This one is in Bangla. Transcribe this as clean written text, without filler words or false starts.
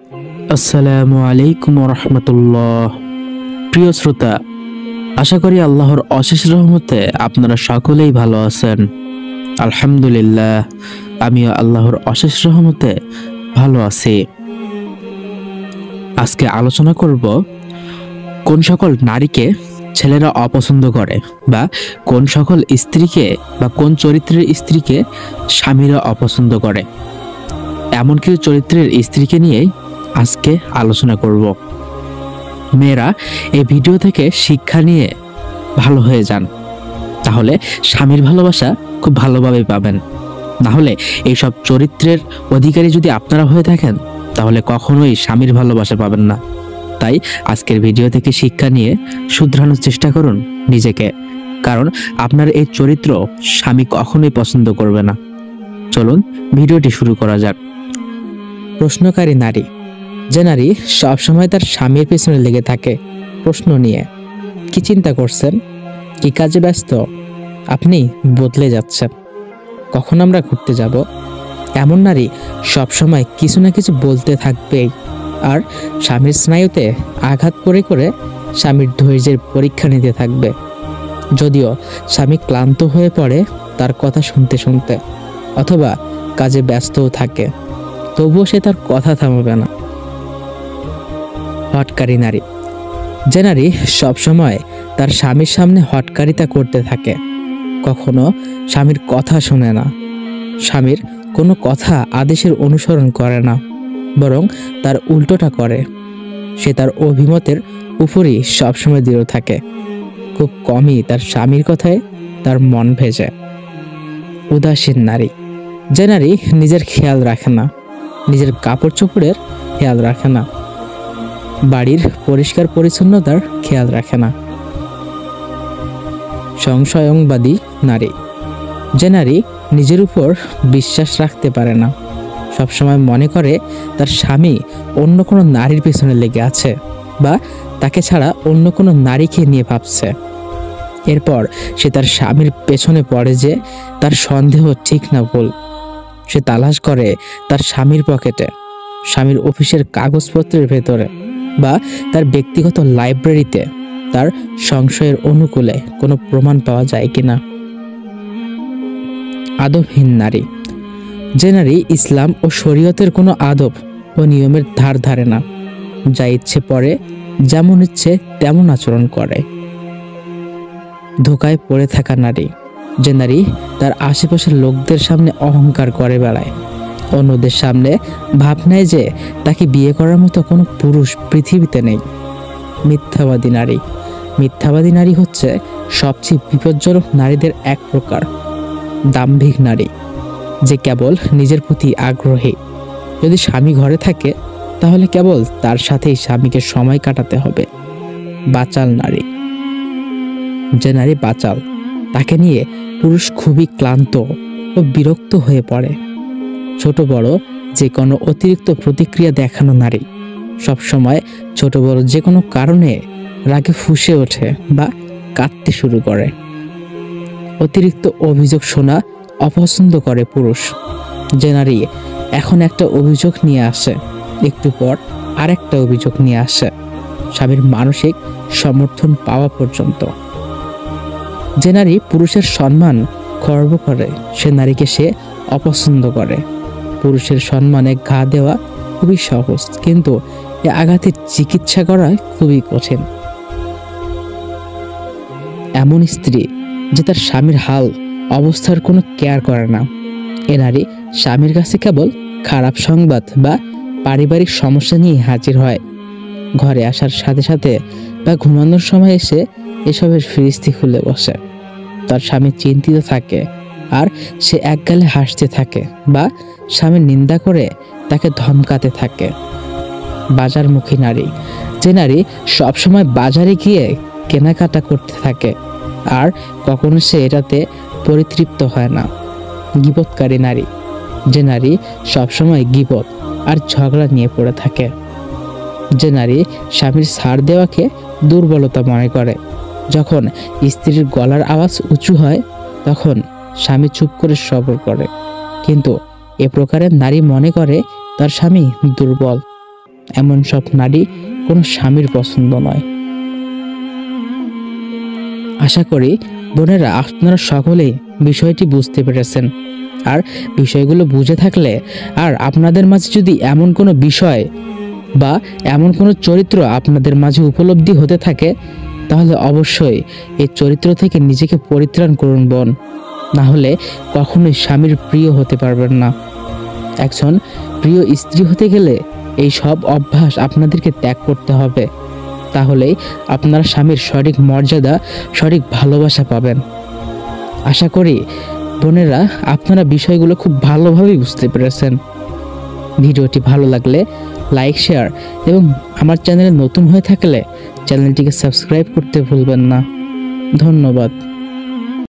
আসসালামু আলাইকুম রহমতুল্লাহ। প্রিয় শ্রোতা, আশা করি আল্লাহর অশেষ রহমতে আপনারা সকলেই ভালো আছেন। আলহামদুলিল্লাহ, আমিও আল্লাহর অশেষ রহমতে ভালো আছি। আজকে আলোচনা করব কোন সকল নারীকে ছেলেরা অপছন্দ করে, বা কোন সকল স্ত্রীকে বা কোন চরিত্রের স্ত্রীকে স্বামীরা অপছন্দ করে। এমন কিছু চরিত্রের স্ত্রীকে নিয়েই আজকে আলোচনা করব। মেয়েরা এই ভিডিও থেকে শিক্ষা নিয়ে ভালো হয়ে যান, তাহলে স্বামীর ভালোবাসা খুব ভালোভাবে পাবেন। না হলে এইসব চরিত্রের অধিকারী যদি আপনারা হয়ে থাকেন, তাহলে কখনোই স্বামীর ভালোবাসা পাবেন না। তাই আজকের ভিডিও থেকে শিক্ষা নিয়ে শুধরানোর চেষ্টা করুন নিজেকে, কারণ আপনার এই চরিত্র স্বামী কখনোই পছন্দ করবে না। চলুন ভিডিওটি শুরু করা যাক। প্রশ্নকারী নারী, যে নারী সবসময় তার স্বামীর পেছনে লেগে থাকে প্রশ্ন নিয়ে। কি চিন্তা করছেন? কি কাজে ব্যস্ত? আপনি বদলে যাচ্ছেন। কখন আমরা ঘুরতে যাব? এমন নারী সবসময় কিছু না কিছু বলতে থাকবেই, আর স্বামীর স্নায়ুতে আঘাত করে করে স্বামীর ধৈর্যের পরীক্ষা নিতে থাকবে। যদিও স্বামী ক্লান্ত হয়ে পড়ে তার কথা শুনতে শুনতে, অথবা কাজে ব্যস্তও থাকে, তবুও সে তার কথা থামাবে না। হটকারী নারী, যে নারী সবসময় তার স্বামীর সামনে হটকারিতা করতে থাকে, কখনো স্বামীর কথা শোনে না, স্বামীর কোনো কথা আদেশের অনুসরণ করে না, বরং তার উল্টোটা করে। সে তার অভিমতের উপরই সবসময় দৃঢ় থাকে, খুব কমই তার স্বামীর কথায় তার মন ভেজে। উদাসীন নারী, যে নারী নিজের খেয়াল রাখে না, নিজের কাপড় চোপড়ের খেয়াল রাখে না, বাড়ির পরিষ্কার পরিচ্ছন্নতার খেয়াল রাখে না। সংশয়বাদী নারী, যে নারী নিজের উপর বিশ্বাস রাখতে পারে না, সবসময় মনে করে তার স্বামী অন্য কোনো নারীর পেছনে লেগে আছে, বা তাকে ছাড়া অন্য কোনো নারীকে নিয়ে ভাবছে। এরপর সে তার স্বামীর পেছনে পড়ে যে তার সন্দেহ ঠিক না ভুল। সে তালাশ করে তার স্বামীর পকেটে, স্বামীর অফিসের কাগজপত্রের ভেতরে, বা তার ব্যক্তিগত লাইব্রেরিতে তার সংশয়ের অনুকূলে কোনো প্রমাণ পাওয়া যায় কিনা। আদবহীন নারী, যে নারী ইসলাম ও শরীয়তের কোনো আদব ও নিয়মের ধার ধারে না, যা ইচ্ছে পড়ে, যেমন ইচ্ছে তেমন আচরণ করে। ধোকায় পড়ে থাকা নারী, যে নারী তার আশেপাশের লোকদের সামনে অহংকার করে বেড়ায়, অন্যদের সামনে ভাব নেয় যে তাকে বিয়ে করার মতো কোনো পুরুষ পৃথিবীতে নেই। মিথ্যাবাদী নারী, মিথ্যাবাদী নারী হচ্ছে সবচেয়ে বিপজ্জনক নারীদের এক প্রকার। দাম্ভিক নারী, যে কেবল নিজের প্রতি আগ্রহী, যদি স্বামী ঘরে থাকে তাহলে কেবল তার সাথেই স্বামীকে সময় কাটাতে হবে। বাচাল নারী, যে নারী বাচাল, তাকে নিয়ে পুরুষ খুবই ক্লান্ত ও বিরক্ত হয়ে পড়ে। ছোট বড় যে কোনো অতিরিক্ত প্রতিক্রিয়া দেখানো নারী, সবসময় ছোট বড় যে কোনো কারণে রাগে ফুঁসে ওঠে বা কাঁদতে শুরু করে। অতিরিক্ত অভিযোগ শোনা অপছন্দ করে পুরুষ, যে নারী এখন একটা অভিযোগ নিয়ে আসে, একটু পর আরেকটা অভিযোগ নিয়ে আসে, স্বামীর মানসিক সমর্থন পাওয়া পর্যন্ত। যে নারী পুরুষের সম্মান খর্ব করে, সে নারীকে সে অপছন্দ করে। পুরুষের সম্মানে ঘা দেওয়া খুবই সহজ, কিন্তু এ আঘাতের চিকিৎসা করা খুবই কঠিন। এমন স্ত্রী, যে তার স্বামীর হাল অবস্থার কোনো কেয়ার করে না। এ নারী স্বামীর কাছে কেবল খারাপ সংবাদ বা পারিবারিক সমস্যা নিয়ে হাজির হয়। ঘরে আসার সাথে সাথে বা ঘুমানোর সময় এসে এসবের ফিরিস্তি খুলে বসে। তার স্বামী চিন্তিত থাকে আর সে একগালে হাসতে থাকে, বা স্বামীর নিন্দা করে তাকে ধমকাতে থাকে। বাজারমুখী নারী, যে নারী সবসময় বাজারে গিয়ে কেনাকাটা করতে থাকে, আর কখনো সে এটাতে পরিতৃপ্ত হয় না। গীবতকারী নারী, যে নারী সবসময় গীবত আর ঝগড়া নিয়ে পড়ে থাকে। যে নারী স্বামীর ছাড় দেওয়াকে দুর্বলতা মনে করে। যখন স্ত্রীর গলার আওয়াজ উঁচু হয়, তখন স্বামী চুপ করে সবর করে, কিন্তু এ প্রকারের নারী মনে করে তার স্বামী দুর্বল। এমন সব নারী কোনো স্বামীর পছন্দ নয়। আশা করি বোনেরা আপনারা সকলেই বিষয়টি বুঝতে পেরেছেন। আর বিষয়গুলো বুঝে থাকলে আর আপনাদের মাঝে যদি এমন কোনো বিষয় বা এমন কোনো চরিত্র আপনাদের মাঝে উপলব্ধি হতে থাকে, তাহলে অবশ্যই এই চরিত্র থেকে নিজেকে পরিত্রাণ করুন বোন, না হলে কখনোই স্বামীর প্রিয় হতে পারবেন না। একজন প্রিয় স্ত্রী হতে গেলে এই সব অভ্যাস আপনাদেরকে ত্যাগ করতে হবে, তাহলেই আপনার স্বামীর সঠিক মর্যাদা, সঠিক ভালোবাসা পাবেন। আশা করি বোনেরা আপনারা বিষয়গুলো খুব ভালোভাবেই বুঝতে পেরেছেন। ভিডিওটি ভালো লাগলে লাইক, শেয়ার এবং আমার চ্যানেলে নতুন হয়ে থাকলে চ্যানেলটিকে সাবস্ক্রাইব করতে ভুলবেন না। ধন্যবাদ।